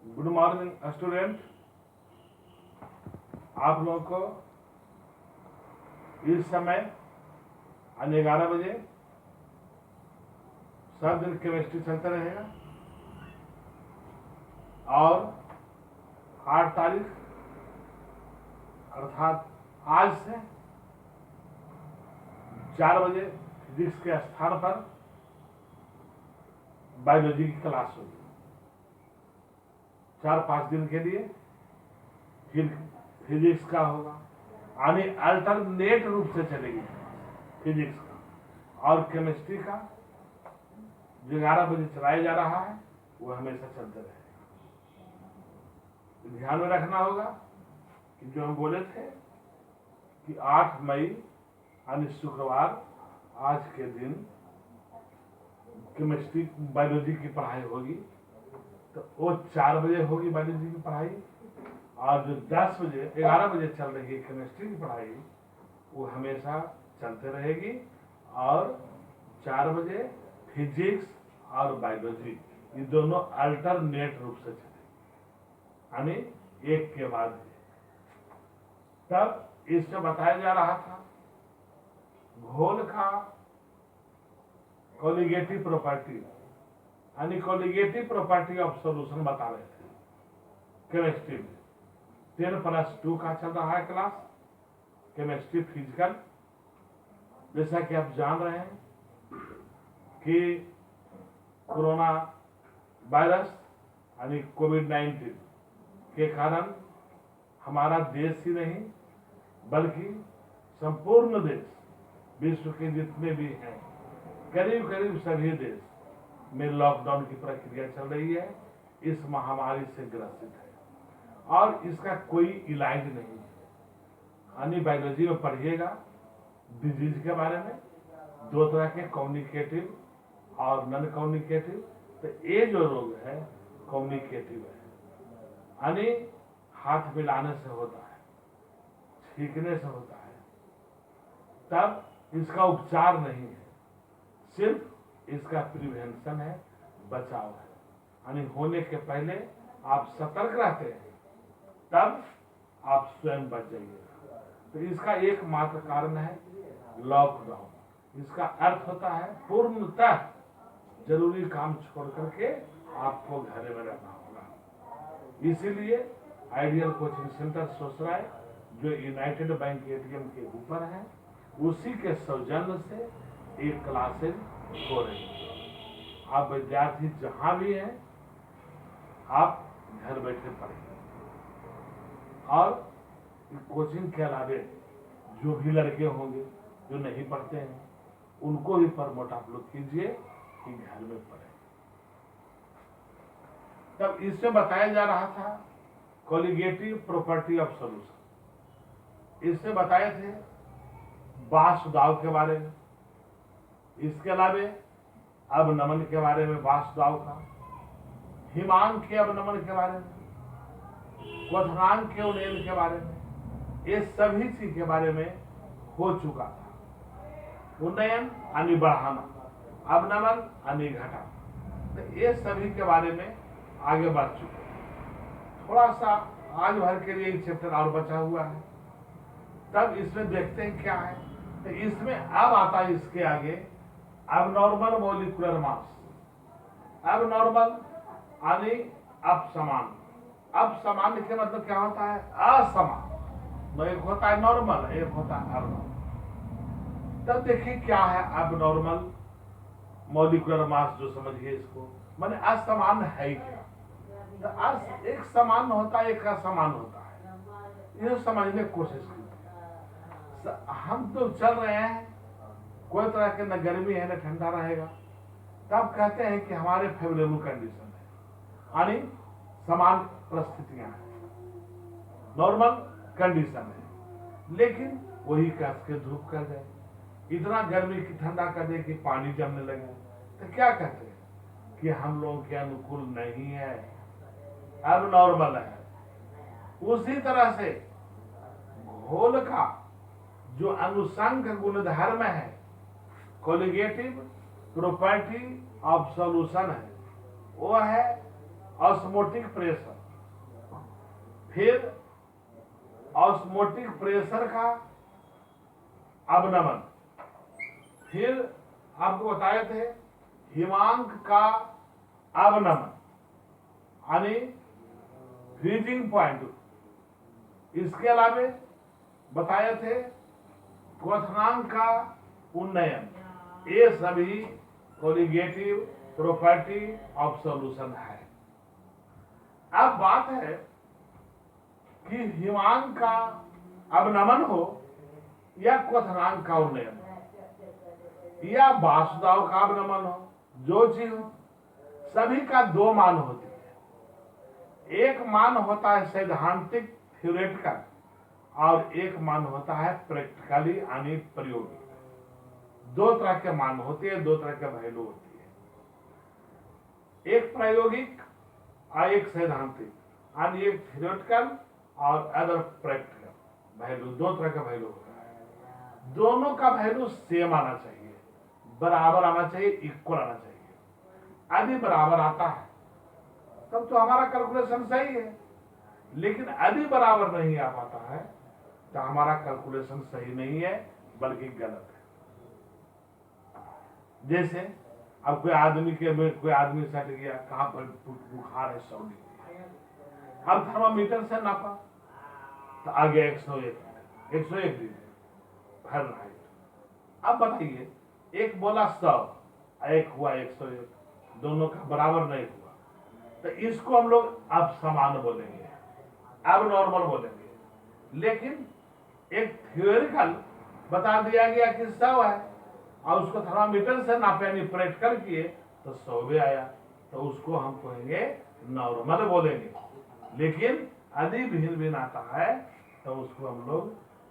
Good morning student. आप लोगों को इस समय 11 बजे सब दिन केमिस्ट्री चलता रहेगा और 8 तारीख अर्थात आज से 4 बजे फिजिक्स के स्थान पर बायोलॉजी की क्लास होगी। 4-5 दिन के लिए फिर फिजिक्स का होगा, यानी अल्टरनेट रूप से चलेगी फिजिक्स का। और केमिस्ट्री का जो 11 बजे चलाया जा रहा है वो हमेशा चलते रहेगा। ध्यान में रखना होगा कि जो हम बोले थे कि 8 मई यानी शुक्रवार आज के दिन केमिस्ट्री बायोलॉजी की पढ़ाई होगी, तो वो 4 बजे होगी बायोलॉजी की पढ़ाई, और जो 11 बजे चल रही है केमिस्ट्री की पढ़ाई वो हमेशा चलते रहेगी। और 4 बजे फिजिक्स और बायोलॉजी ये दोनों अल्टरनेट रूप से चलेगी, यानी एक के बाद एक। तब इसमें बताया जा रहा था घोल का कोलिगेटिव प्रॉपर्टी, यानी कोलिगेटिव प्रॉपर्टी ऑफ सॉल्यूशन बता रहे थे केमिस्ट्री में। 10+2 का चल रहा है क्लास केमिस्ट्री फिजिकल। जैसा कि आप जान रहे हैं कि कोरोना वायरस यानी कोविड-19 के कारण हमारा देश ही नहीं बल्कि संपूर्ण देश, विश्व के जितने भी हैं करीब करीब सभी देश में लॉकडाउन की प्रक्रिया चल रही है। इस महामारी से ग्रसित है और इसका कोई इलाज नहीं है। यानी बायोलॉजी में पढ़िएगा डिजीज के बारे में, 2 तरह के, कम्युनिकेटिव और नॉन कम्युनिकेटिव। तो ये जो रोग है कम्युनिकेटिव है, यानी हाथ मिलाने से होता है, छींकने से होता है। तब इसका उपचार नहीं है, सिर्फ इसका प्रिवेंशन है, बचाव है। यानी होने के पहले आप सतर्क रहते हैं, तब आप स्वयं बच जाइएगा। तो इसका एकमात्र कारण है लॉकडाउन। इसका अर्थ होता है पूर्णतः जरूरी काम छोड़ करके आपको घर में रहना होगा। इसीलिए आइडियल कोचिंग सेंटर सोचराय जो यूनाइटेड बैंक एटीएम के ऊपर है, उसी के सौजन्य से एक क्लासेज हो रही है। आप विद्यार्थी जहां भी हैं आप घर बैठे पढ़ेंगे। और कोचिंग के अलावे जो भी लड़के होंगे जो नहीं पढ़ते हैं उनको भी प्रमोट आप लोग कीजिए कि घर में पढ़े। तब इसमें बताया जा रहा था कोलिगेटिव प्रॉपर्टी ऑफ सॉल्यूशन। इससे बताए थे वाष्पदाब के बारे में, इसके अलावे अवनमन के बारे में वाष्पदाब का, हिमांक के अवनमन के बारे में, क्वथनांक के उन्नयन के बारे में, ये सभी चीज के बारे में हो चुका था। उन्नयन यानी बढ़ाना, अवनमन यानी घटाना, तो ये सभी के बारे में आगे बढ़ चुके। थोड़ा सा आज भर के लिए एक चैप्टर और बचा हुआ है, तब इसमें देखते हैं क्या है। तो इसमें अब आता है इसके आगे अबनॉर्मल मॉलिक्यूलर मास। अबनॉर्मल यानी अपसमान। अपसमान के मतलब क्या होता है? असमान। एक होता है नॉर्मल, एक होता है अबनॉर्मल। तब देखिए क्या है अबनॉर्मल मॉलिक्यूलर मास, जो समझिए इसको, माने असमान है क्या। तो एक समान होता है, एक असमान होता है, ये समझने की कोशिश कीजिए। हम तो चल रहे हैं, कोई तरह के न गर्मी है न ठंडा रहेगा, तब कहते हैं कि हमारे फेवरेबल कंडीशन है, यानी समान परिस्थितियां हैं, नॉर्मल कंडीशन है। लेकिन वही कस के धूप कर दे, इतना गर्मी की ठंडा कर दे कि पानी जमने लगे, तो क्या कहते हैं कि हम लोगों के अनुकूल नहीं है, अब नॉर्मल है। उसी तरह से घोल का जो अनुषंग गुणधर्म है, कोलिगेटिव प्रॉपर्टी ऑफ सॉल्यूशन है, वो है ऑस्मोटिक प्रेशर। फिर ऑस्मोटिक प्रेशर का अवनमन, फिर आपको बताए थे हिमांक का अवनमन यानी फ्रीजिंग पॉइंट, इसके अलावे बताए थे क्वथनांक का उन्नयन। ये सभी कोलिगेटिव प्रॉपर्टी ऑफ सॉल्यूशन है। अब बात है कि हिमांक का अवनमन हो या क्वथनांक का उन्नयन या वासुदाव का अवनमन हो, जो चीज हो, सभी का दो मान होती है। एक मान होता है सैद्धांतिक थ्योरेटिकल और एक मान होता है प्रैक्टिकली यानी प्रयोगिक। दो तरह के मान होते हैं, दो तरह के वैल्यू होती है, एक प्रायोगिक और एक सैद्धांतिक, यानी एक थ्योरेटिकल और अदर प्रैक्टिकल वैल्यू। दो तरह का वैल्यू होता है, दोनों का वैल्यू सेम आना चाहिए, बराबर आना चाहिए, इक्वल आना चाहिए। यदि बराबर आता है तब तो हमारा कैलकुलेशन सही है, लेकिन यदि बराबर नहीं आ पाता है तो हमारा कैलकुलेशन सही नहीं है बल्कि गलत है। जैसे अब कोई आदमी सट गया, कहां पर बुखार है, 100 डिग्री, अब थर्मामीटर से नापा तो आ गया 101 डिग्री फ़ारेनहाइट। अब बताइए, एक बोला 100, एक हुआ 101, दोनों का बराबर नहीं हुआ, तो इसको हम लोग अब समान बोलेंगे, अब नॉर्मल बोलेंगे। लेकिन एक थ्योरिकल बता दिया गया कि 100 है और उसको थर्मामीटर से नापे यानी प्रैक्टिकल किए तो 100 भी आया, तो उसको हम कहेंगे नॉर्मल बोलेंगे। लेकिन यदि भिन्न भिन्न आता है तो उसको हम लोग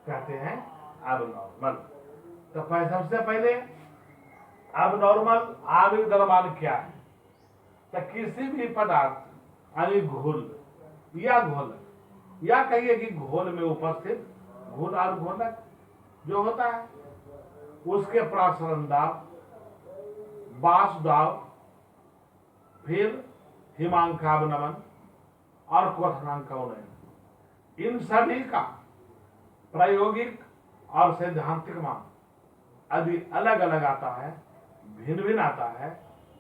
कहते हैं अब नॉर्मल। तो सबसे पहले अब नॉर्मल आणविक द्रव्यमान क्या है? तो किसी भी पदार्थ यानी घोल या घोलक या कहिए कि घोल में उपस्थित घोल और घोलक जो होता है उसके प्रसरण दाब, वासुदाव, फिर हिमांक का अवनमन और क्वथनांक का उन्नयन, इन सभी का प्रायोगिक और सैद्धांतिक मान यदि अलग अलग आता है, भिन्न भिन्न आता है,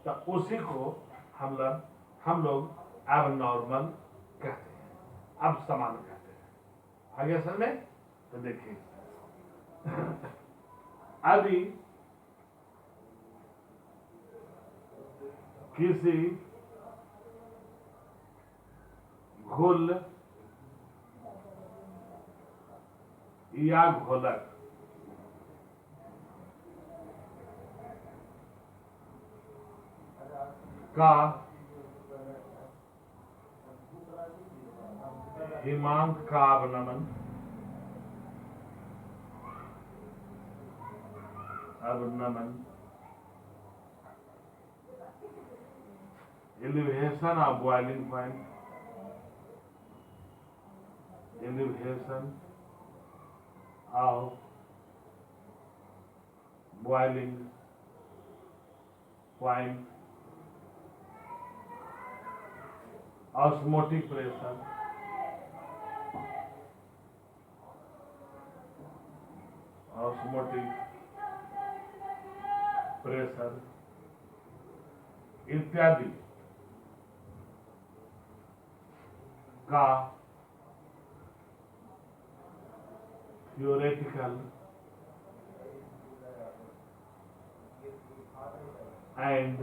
तो उसी को हम लोग अब नॉर्मल कहते हैं, अब समान कहते हैं। आगे समझ में? तो देखिए, यदि किसी घोल या घोलक का हिमांक का अवनमन elevation of boiling point, elevation of boiling point, osmotic pressure, इत्यादि का theoretical and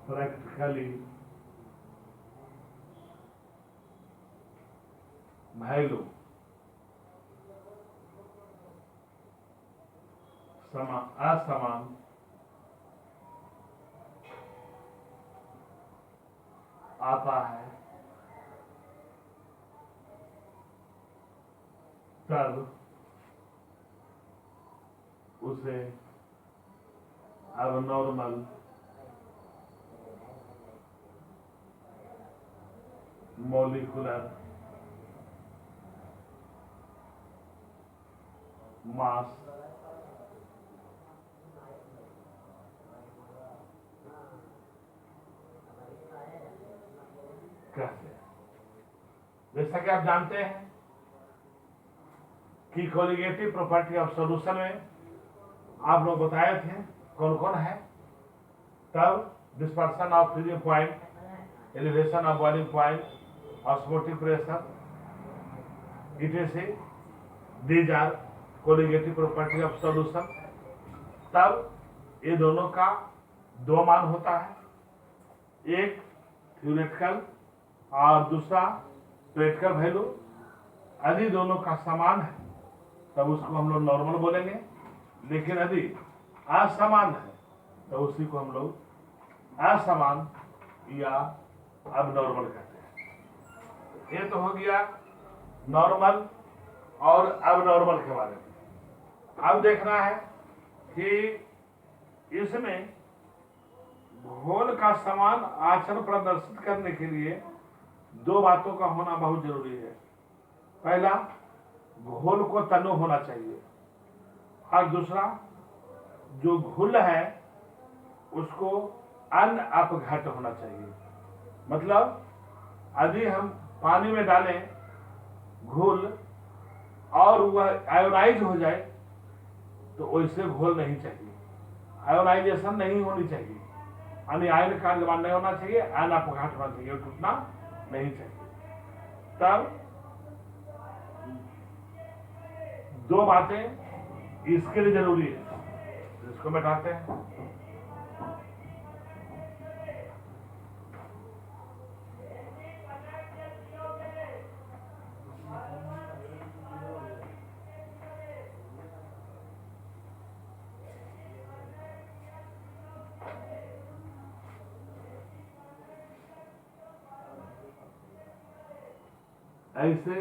practically value असमान आता है, तब उसे abnormal molecular mass कहते हैं। जैसा कि आप जानते हैं कि कोलिगेटिव प्रॉपर्टी ऑफ सॉल्यूशन में आप लोग बताए थे कौन कौन है। तब dispersion of freezing point, elevation of boiling point, osmotic pressure, etc. These are colligative property of solution. तब ये दोनों का दो मान होता है, एक थ्योरेटिकल और दूसरा प्रैक्टिकल वैल्यू। यदि दोनों का समान है तब उसको हम लोग नॉर्मल बोलेंगे, लेकिन यदि असमान है तो उसी को हम लोग असमान या अबनॉर्मल कहते हैं। ये तो हो गया नॉर्मल और अबनॉर्मल के बारे में। अब देखना है कि इसमें घोल का समान आचरण प्रदर्शित करने के लिए दो बातों का होना बहुत जरूरी है। पहला, घोल को तनु होना चाहिए, और दूसरा जो घुल है उसको अनअपघट होना चाहिए। मतलब यदि हम पानी में डालें घोल और वह आयोनाइज हो जाए तो वैसे घोल नहीं चाहिए, आयोनाइजेशन नहीं होनी चाहिए, यानी आयन का निर्माण नहीं होना चाहिए, अनअपघट होना चाहिए, टूटना नहीं चाहिए। तब दो बातें इसके लिए जरूरी है, इसको बैठाते हैं। ऐसे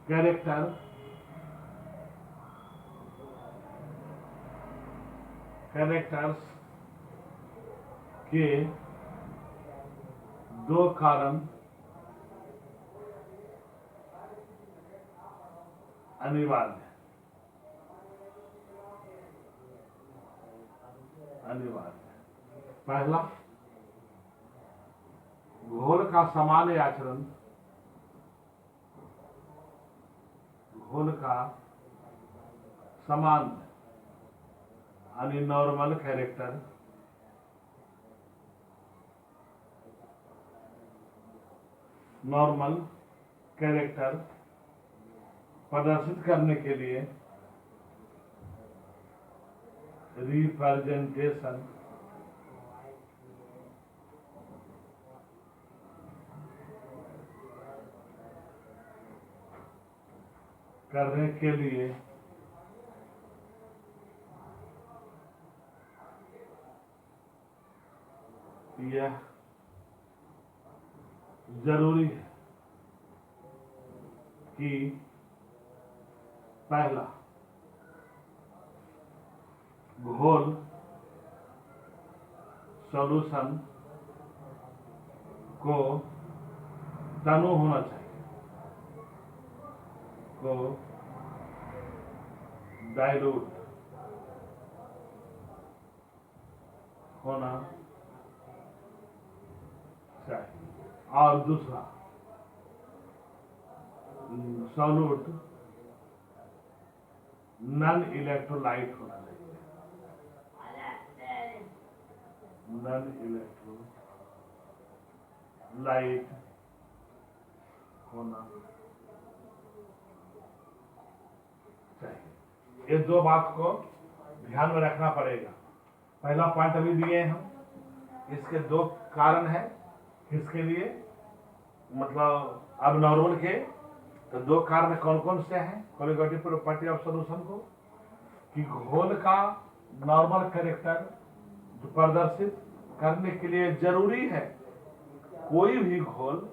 कैरेक्टर्स के दो कारण अनिवार्य पहला, घोल का सामान्य आचरण, घोल का समान यानी नॉर्मल कैरेक्टर प्रदर्शित करने के लिए रिप्रेजेंटेशन करने के लिए यह जरूरी है कि पहला, घोल सॉल्यूशन को तनु होना चाहिए, को डाइल्यूट होना चाहिए, और दूसरा सॉल्यूट नॉन इलेक्ट्रोलाइट होना चाहिए, नॉन इलेक्ट्रोलाइट होना चाहिए। ये दो बात को ध्यान में रखना पड़ेगा। पहला पॉइंट अभी दिए हम, इसके दो कारण है, किसके लिए, मतलब अब नॉर्मल के, तो दो कारण कौन कौन से हैं कोलिगेटिव प्रॉपर्टी ऑफ सॉल्यूशन को, कि घोल का नॉर्मल कैरेक्टर प्रदर्शित करने के लिए जरूरी है कोई भी घोल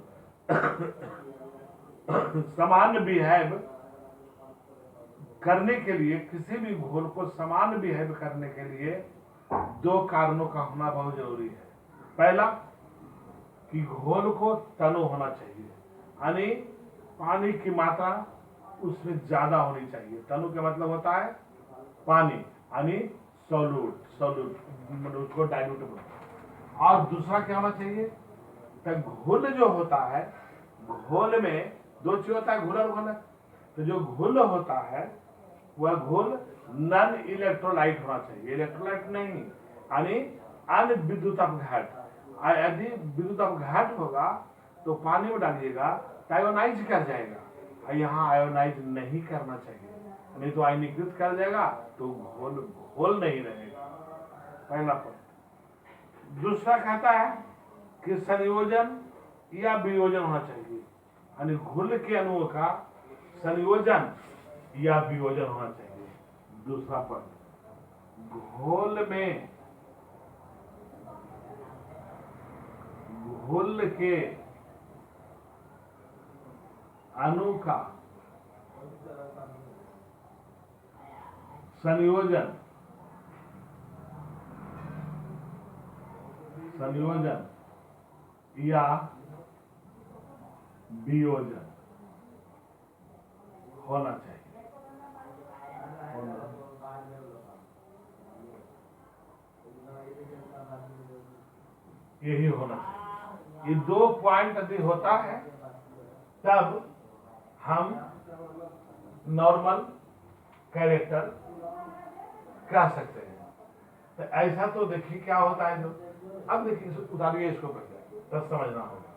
समान बिहेव करने के लिए, किसी भी घोल को समान बिहेव करने के लिए दो कारणों का होना बहुत जरूरी है। पहला, कि घोल को तनु होना चाहिए, यानी पानी की मात्रा उसमें ज्यादा होनी चाहिए। तनु का मतलब होता है पानी, यानी सॉल्यूट, मतलब उसको डाइल्यूट बोलते हैं। और दूसरा क्या होना चाहिए, तो घुल जो होता है, घोल में दो चीज होता है, घुल और घोलक। तो जो घुल होता है वह घुल नॉन इलेक्ट्रोलाइट होना चाहिए, इलेक्ट्रोलाइट नहीं, यानी अनविद्युत अपघात। यदि विद्युत अपघात होगा तो पानी में डालिएगा तो आयोनाइज कर जाएगा, यहाँ आयोनाइज नहीं करना चाहिए, नहीं तो आयनीकृत कर जाएगा तो घोल घोल नहीं रहेगा। पहला पॉइंट। दूसरा कहता है कि संयोजन या वियोजन होना चाहिए, यानी घुल के अणुओं का संयोजन या वियोजन होना चाहिए। दूसरा पॉइंट, घोल में घुल के अणु का संयोजन या वियोजन होना चाहिए। यही होना चाहिए। ये दो पॉइंट यदि होता है तब हम नॉर्मल कैरेक्टर कह सकते हैं। तो ऐसा तो देखिए क्या होता है। जो अब देखिए उतारिए इसको पहले, तब समझना होगा।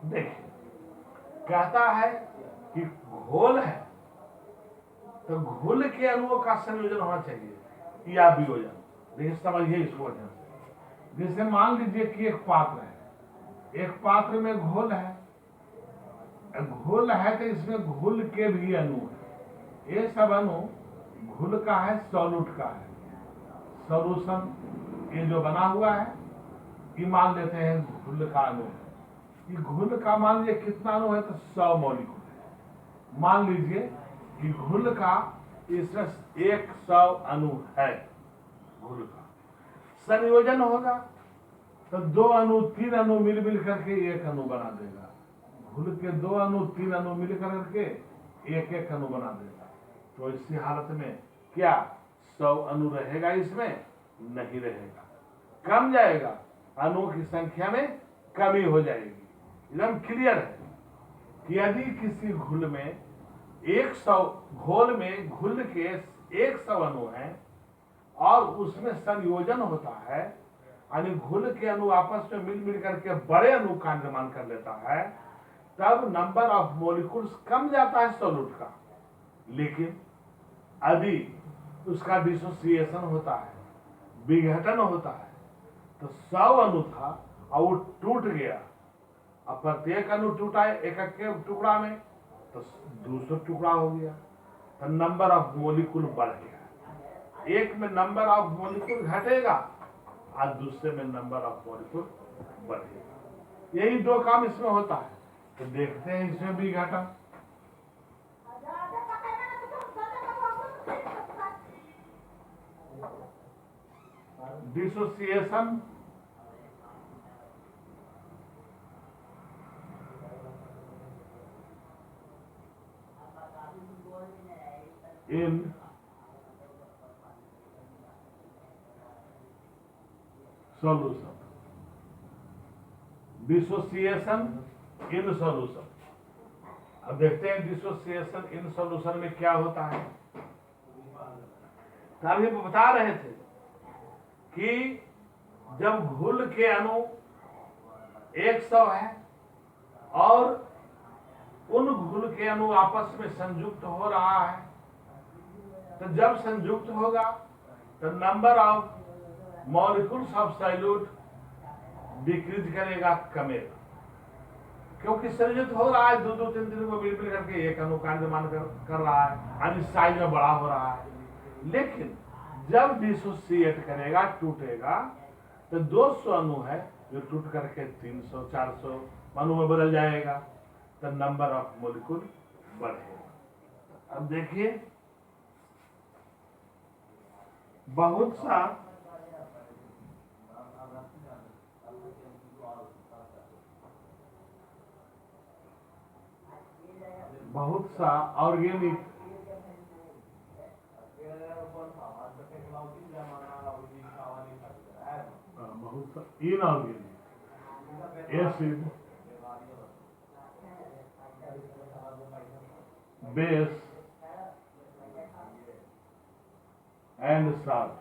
देखिए कहता है कि घोल है तो घुल के अणुओं का संयोजन होना चाहिए या वियोजन। देखिए समझिए इसको वजह से। जैसे मान लीजिए कि एक पात्र है, एक पात्र में घोल है, घोल है तो इसमें घुल के भी अणु है। ये सब अणु घुल का है, सॉल्यूट का है, सॉल्यूशन ये जो बना हुआ है ये मान लेते हैं घुल का अणु है। ये घुल का मान लीजिए कितना अणु है तो 100 मॉलिक्यूल है। मान लीजिए कि घुल का इसमें 100 अणु है। घुल का संयोजन होगा तो 2 अणु 3 अणु मिल करके एक अणु बना देगा। घुल के 2 अणु 3 अणु मिल करके एक एक अणु बना देगा। तो इसी हालत में क्या 100 अणु रहेगा? इसमें नहीं रहेगा, कम जाएगा, अणुओं की संख्या में कमी हो जाएगी। एकदम क्लियर है कि यदि किसी घुल में 100 घोल में घुल के 100 अणु हैं और उसमें संयोजन होता है, यानी घुल के अणु आपस में मिल करके बड़े अणु का निर्माण कर लेता है, तब नंबर ऑफ मॉलिक्यूल्स कम जाता है सॉल्यूट का। लेकिन यदि उसका डिसोसिएशन होता है, विघटन होता है, तो 100 अणु था और वो टूट गया, अब प्रत्येक अणु टूटा है एक एक टुकड़ा में, तो 200 टुकड़ा हो गया, तो नंबर ऑफ मॉलिक्यूल बढ़ गया। एक में नंबर ऑफ मॉलिक्यूल घटेगा और दूसरे में नंबर ऑफ मॉलिक्यूल बढ़ेगा। यही 2 काम इसमें होता है। तो देखते हैं इसमें भी घटा। Dissociation in solution, dissociation in solution. अब देखते हैं डिसोसिएशन इन सॉल्यूशन में क्या होता है। तो अभी बता रहे थे कि जब घुल के अणु 100 है और उन घुल के अणु आपस में संयुक्त हो रहा है, तो जब संयुक्त होगा तो number of molecules of solute decrease करेगा, कमेगा, क्योंकि संयुक्त हो रहा है, 2-2, 3 को मिल करके एक अणु का निर्माण कर रहा है, यानी साइज में बड़ा हो रहा है। लेकिन जब डिसोसिएट करेगा, टूटेगा, तो 200 अणु है जो टूट करके 300-400 अणु में बदल जाएगा, तो नंबर ऑफ मॉलिक्यूल बढ़ेगा। अब देखिए बहुत सा ऑर्गेनिक बहुत सा inorganic acid base and salt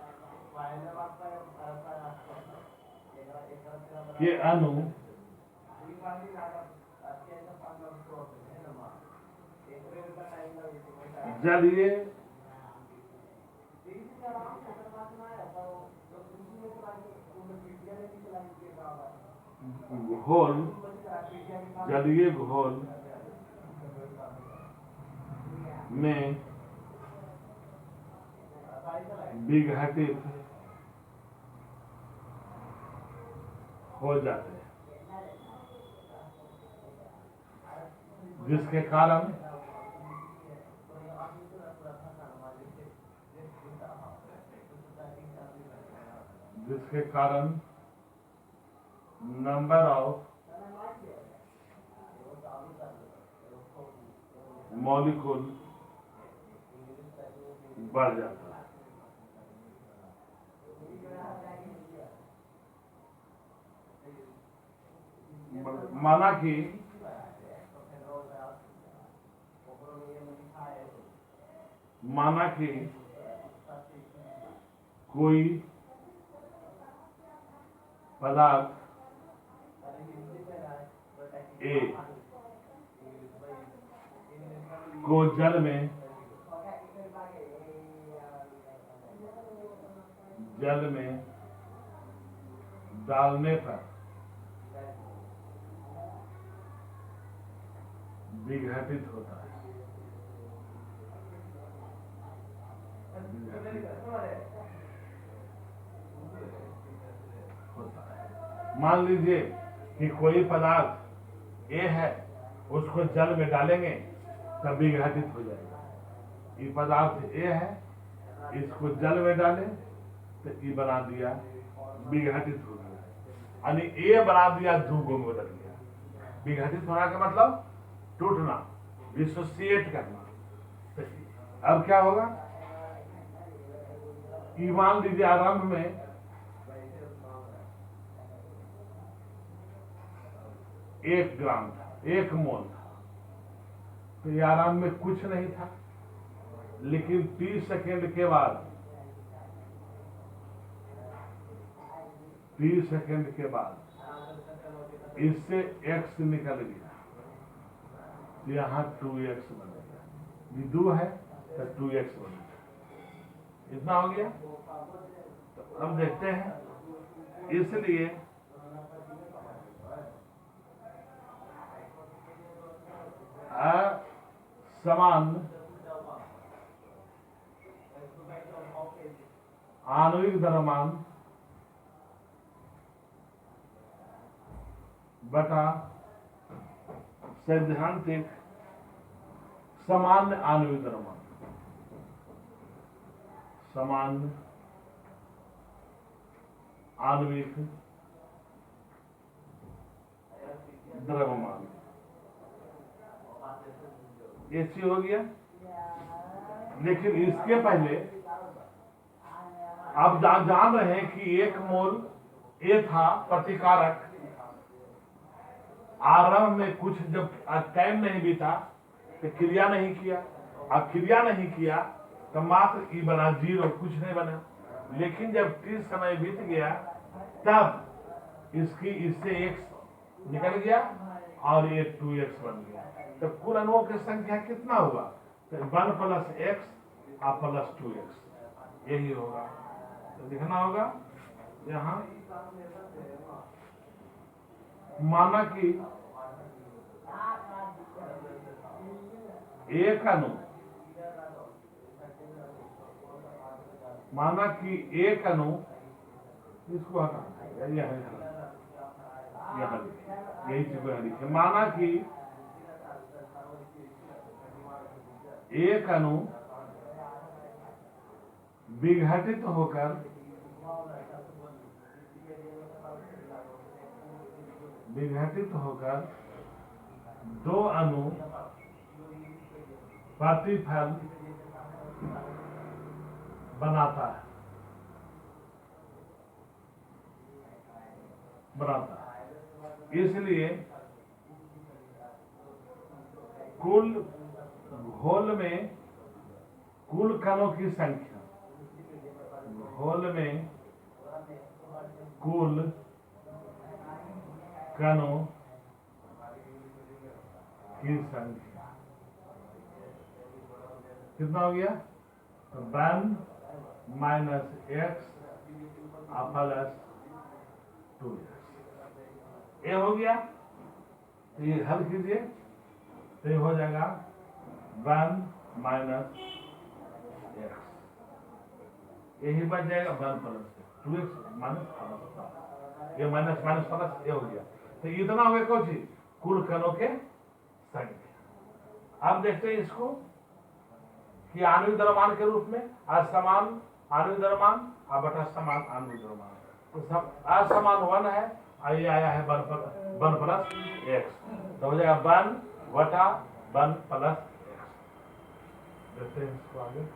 के अणु जलीय घोल जलीय घोल में विघटित हो जाते हैं, जिसके कारण नंबर ऑफ मॉलिक्यूल बढ़ जाता है। माना कि कोई पदार्थ ए को जल में डालने पर विघटित होता है। मान लीजिए कि कोई पदार्थ ए है, उसको जल में डालेंगे तब विघटित हो जाएगा। ये पदार्थ ए है, इसको जल में डाले तो ये बना दिया विघटित हो गया, यानी ए बना दिया धूगों में बदल गया। विघटित होना का मतलब टूटना, डिसोसिएट करना। तो अब क्या होगा, मान लीजिए आरंभ में एक ग्राम था, 1 मोल था, तो ये आरंभ में कुछ नहीं था, लेकिन 30 सेकेंड के बाद 30 सेकेंड के बाद इससे x निकल गया, तो यहां 2x बनेगा। ये 2 है तो 2x बनेगा। इतना हो गया। तो अब देखते हैं, इसलिए समान आणविक द्रव्यमान बटा सैद्धांतिक सामान्य आणविक द्रव्यमान, सामान्य आणविक द्रव्यमान ऐसी हो गया। लेकिन इसके पहले आप जान रहे हैं कि 1 मोल ए था प्रतिकारक, आरंभ में कुछ जब टाइम नहीं बीता तो क्रिया नहीं किया। अब क्रिया नहीं किया तो मात्र ई बना 0, कुछ नहीं बना। लेकिन जब 30 समय बीत गया तब इससे x निकल गया और ये 2x बन गया। तो कुल अणुओं की संख्या कितना हुआ, तो 1 + x और + 2x, यही होगा। तो लिखना होगा यहाँ, माना कि एक अणु, इसको हटा यही चीज लिखे। माना कि एक अणु विघटित होकर दो अणु प्रतिफल बनाता है। इसलिए कुल घोल में कुल कणों की संख्या, घोल में कुल कणों की संख्या कितना हो गया? तो 1 माइनस एक्स प्लस 2x ये हो गया। तो ये हल कीजिए तो ये हो जाएगा 1 माइनस एक्स, यही बच जाएगा 1 प्लस 2x माइनस, ये माइनस माइनस प्लस ये हो गया। तो इतना हुए कौन सी? कुल कणों के संख्या। अब देखते हैं इसको कि आणविक द्रव्यमान के रूप में असमान आणविक द्रव्यमान बटा समान आणविक द्रव्यमान। तो सब असमान 1 है और ये आया है 1 प्लस एक्स, तो हो जाएगा 1 बटा 1 प्लस एक्स। देखते हैं इसको आगे।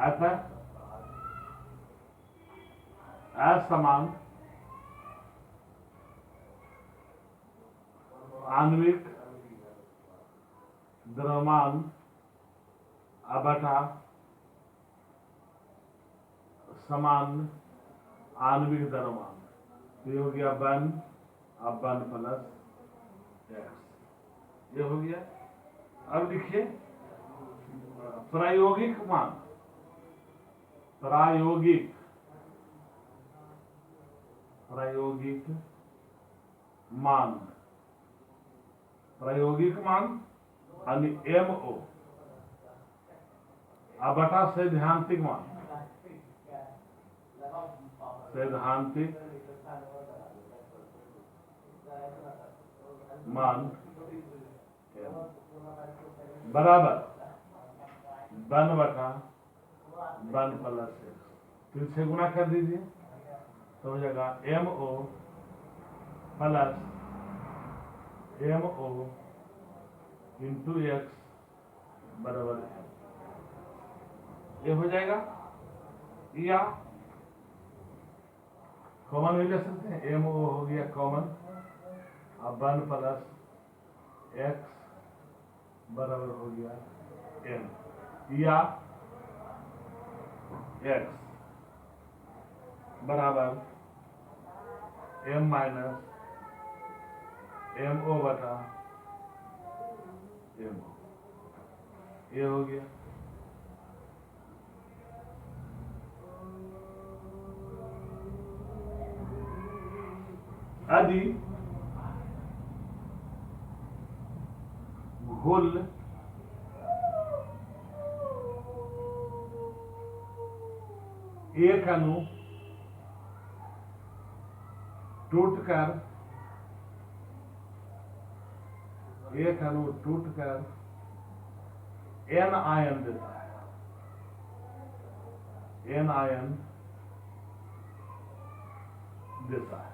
अतः असमान आणविक द्रव्यमान बटा समान आणविक द्रव्यमान, ये हो गया 1 अब 1 प्लस एक्स, ये हो गया। अब लिखिए प्रायोगिक मान, प्रायोगिक मान, प्रायोगिक मान यानी MO बटा सैद्धांतिक मान, सैद्धांतिक मान बराबर 1 बटा 1 प्लस एक्स, फिर से गुणा कर दीजिए तो हो जाएगा MO plus MO into x बराबर ये हो जाएगा। या कॉमन भी ले सकते हैं, MO हो गया कॉमन, अब 1 प्लस एक्स बराबर हो गया M, या x बराबर M माइनस MO बटा MO, ये हो गया। यदि घोल एक अणु टूटकर n आयन देता है, n आयन देता है,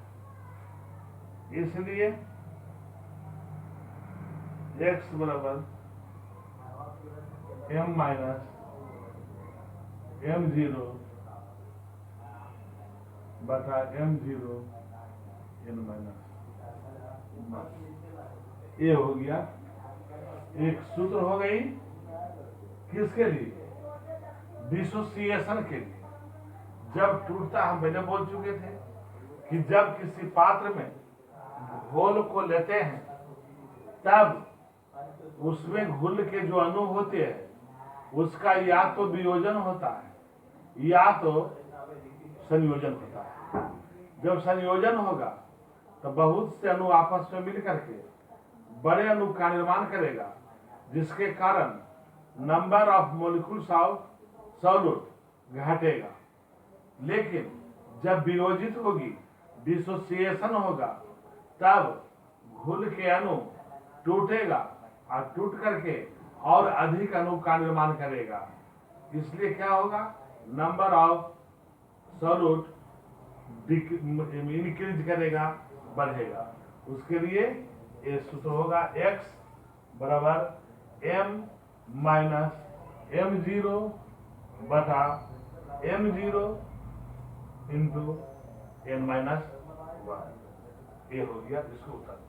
इसलिए x बराबर m माइनस m0 बटा m0 n माइनस, ये हो गया। एक सूत्र हो गई किसके लिए? डिसोसिएशन के लिए। जब टूटता, हम पहले बोल चुके थे कि जब किसी पात्र में घोल को लेते हैं तब उसमें घुल के जो अणु होते हैं उसका या तो वियोजन होता है या तो संयोजन होता है। जब संयोजन होगा तो बहुत से अणु आपस में मिल करके बड़े अणु का निर्माण करेगा, जिसके कारण number of molecules of solute घटेगा। लेकिन जब वियोजित होगी, डिसोसिएशन होगा, तब घुल के अणु टूटेगा और टूट करके और अधिक अणु का निर्माण करेगा। इसलिए क्या होगा, नंबर ऑफ सॉल्यूट इंक्रीज करेगा, बढ़ेगा। उसके लिए ये सूत्र होगा x बराबर m माइनस m0 बटा m0 इंटू n माइनस 1। ये हो गया इसको उत्तर।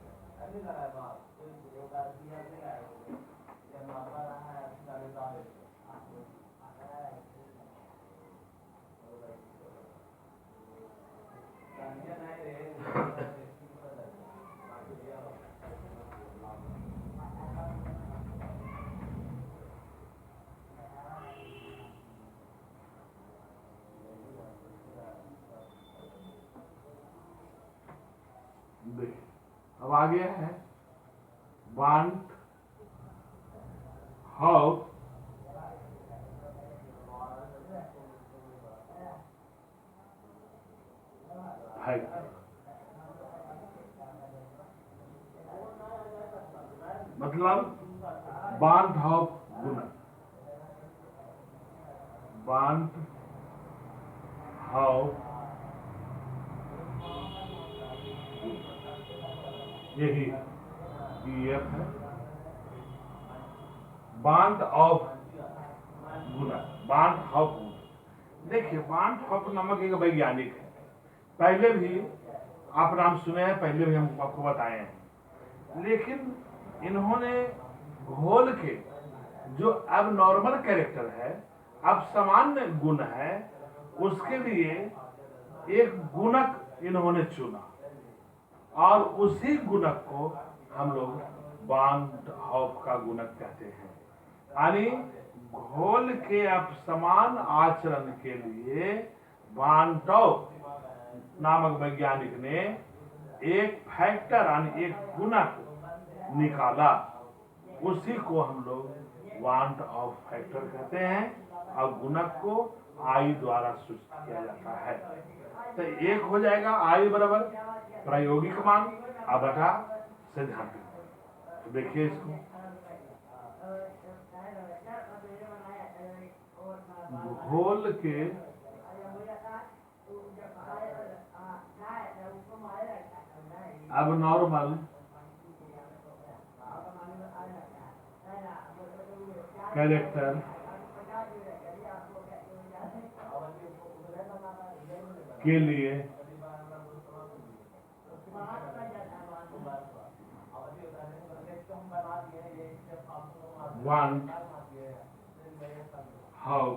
देखिए अब आगे है वांट हाउ फैक्टर, मतलब बांट हाउ गुणक, बांट हाउ यही EF है, बांट ऑफ गुणक, बांट हॉफ गुणक। देखिए बांट हॉफ नामक एक वैज्ञानिक है, पहले भी आप नाम सुने हैं, पहले भी हम आपको बताए हैं। लेकिन इन्होंने घोल के जो अब नॉर्मल कैरेक्टर है, अब सामान्य गुण है, उसके लिए एक गुणक इन्होंने चुना और उसी गुणक को हम लोग बांट हॉफ का गुणक कहते हैं। यानी घोल के अब समान आचरण के लिए बांटॉफ नामक वैज्ञानिक ने एक फैक्टर यानी एक गुणक निकाला, उसी को हम लोग वांट ऑफ फैक्टर कहते हैं और गुणक को आई द्वारा सूचित किया जाता है। तो एक हो जाएगा आई बराबर प्रायोगिक मान और बटा सैद्धांतिक। तो देखिए इसको, घोल के अब नॉर्मल कैरेक्टर के लिए वांट हाउ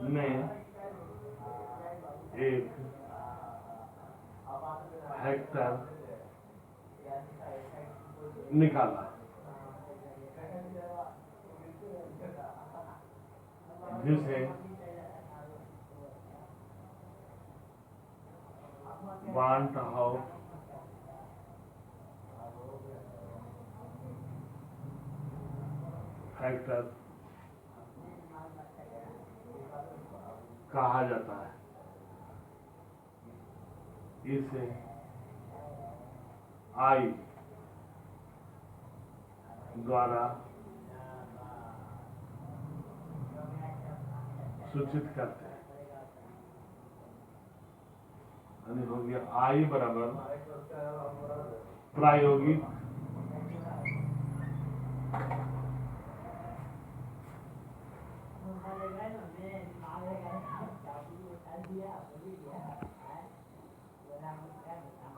ने एक फैक्टर निकाला, जिसे वांट हाउ फैक्टर कहा जाता है। इसे आई द्वारा सूचित करते हैं। यानी हो गया आई बराबर प्रायोगिक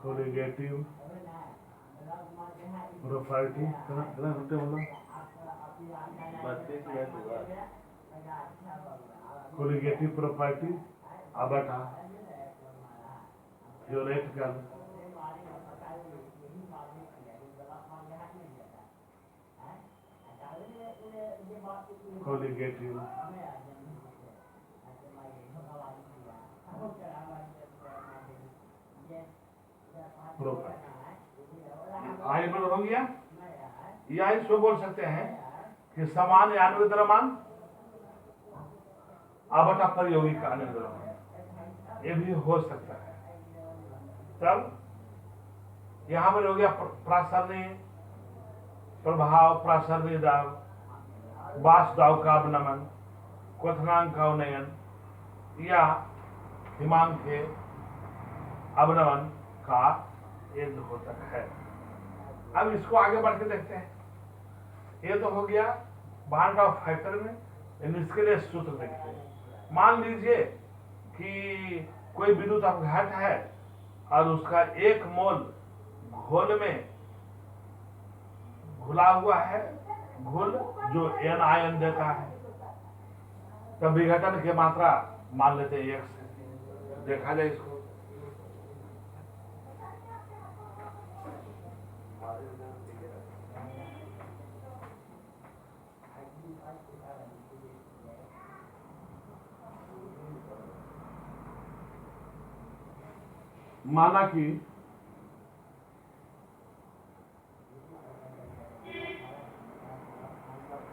कोलिगेटिव प्रॉपर्टी कोलिगेटिव प्रॉपर्टी अबटा थियोरेटिकल कोलिगेटिव प्रॉपर्टी। आई बराबर हो गया, या इसको बोल सकते हैं कि समान यान्वित द्रव्यमान बटा प्रयोगी का अन्य द्रव्यमान, ये भी हो सकता है। तब यहां पर हो गया प्रासरणीय प्रभाव, प्रासरणीय दाब, वाष्प दाब का अवनमन, क्वथनांक का उन्नयन या हिमांक के अवनमन का एक होता है। अब इसको आगे बढ़ के देखते हैं। ये तो हो गया बाउंड ऑफ फैक्टर में। इसके लिए सूत्र देखते हैं। मान लीजिए कि कोई विद्युत अपघात है और उसका 1 मोल घोल में घुला हुआ है, घोल जो N आयन देता है, तब विघटन की मात्रा मान लेते हैं 1 से। देखा जाए इसको। माना कि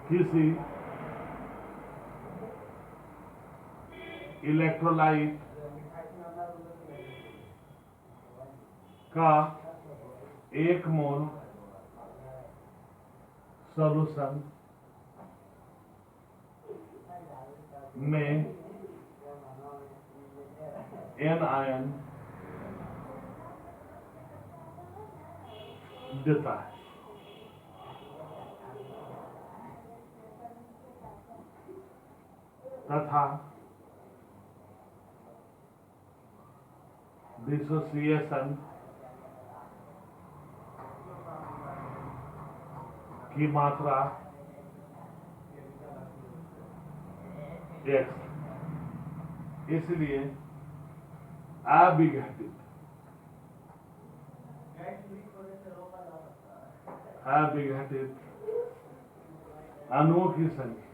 किसी इलेक्ट्रोलाइट का 1 मोल सॉल्यूशन में N आयन देता है, तथा डिसोसिएशन की मात्रा x, इसलिए अविघटित अणुओं की संख्या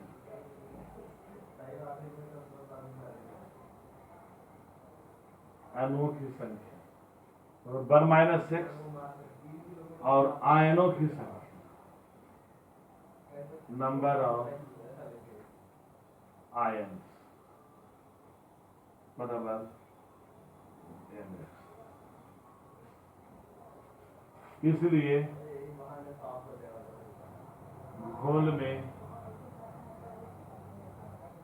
और 1-6 और आयनों की संख्या, नंबर ऑफ आयन बराबर mx। इसलिए घोल में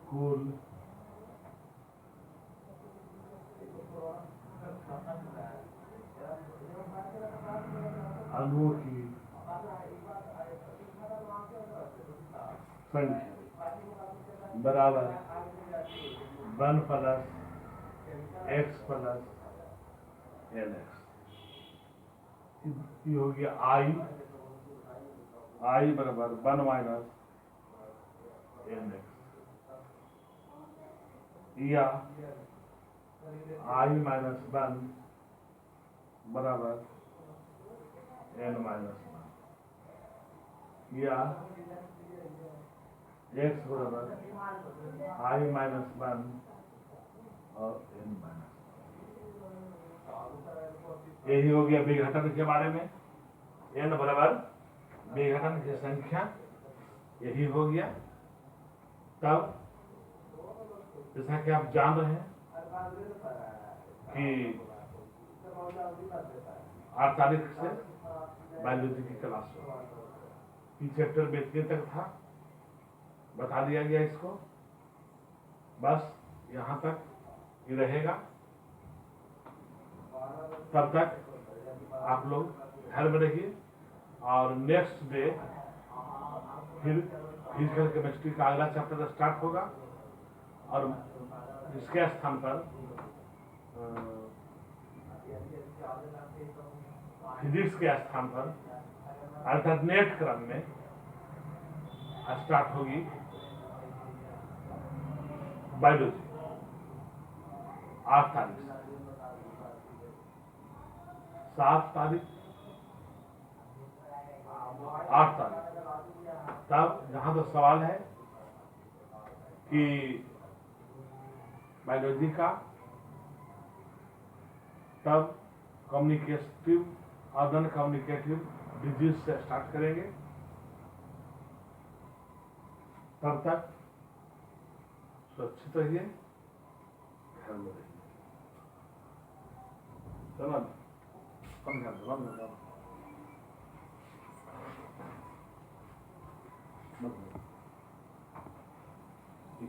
कुल अणुओं की संख्या बराबर 1 + x + nx। ये हो गया I बराबर 1 - nx, या I - 1 बराबर n - 1, या x बराबर I - 1 और n - 1। यही हो गया विघटन के बारे में। n बराबर विघटन की संख्या, यही हो गया। तब जैसा कि आप जान रहे हैं कि 8 तारीख से बायोलॉजी की क्लास की चैप्टर बेचने तक था, बता दिया गया इसको। बस यहाँ तक ही रहेगा। तब तक आप लोग घर में रहिए और नेक्स्ट डे फिर फिजिकल केमिस्ट्री का अगला चैप्टर स्टार्ट होगा और इसके स्थान पर फिजिक्स के स्थान पर अल्टरनेट क्रम में स्टार्ट होगी बायोलॉजी 8 तारीख से। 7 तारीख 8 तारीख। तब जहां तो सवाल है कि बायोलॉजी का, तब कम्युनिकेटिव और नॉन कम्युनिकेटिव डिजीज से स्टार्ट करेंगे। तब तक सुरक्षित रहिए, घर में रहिए। चलो बंद कर दो, बंद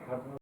कर दो।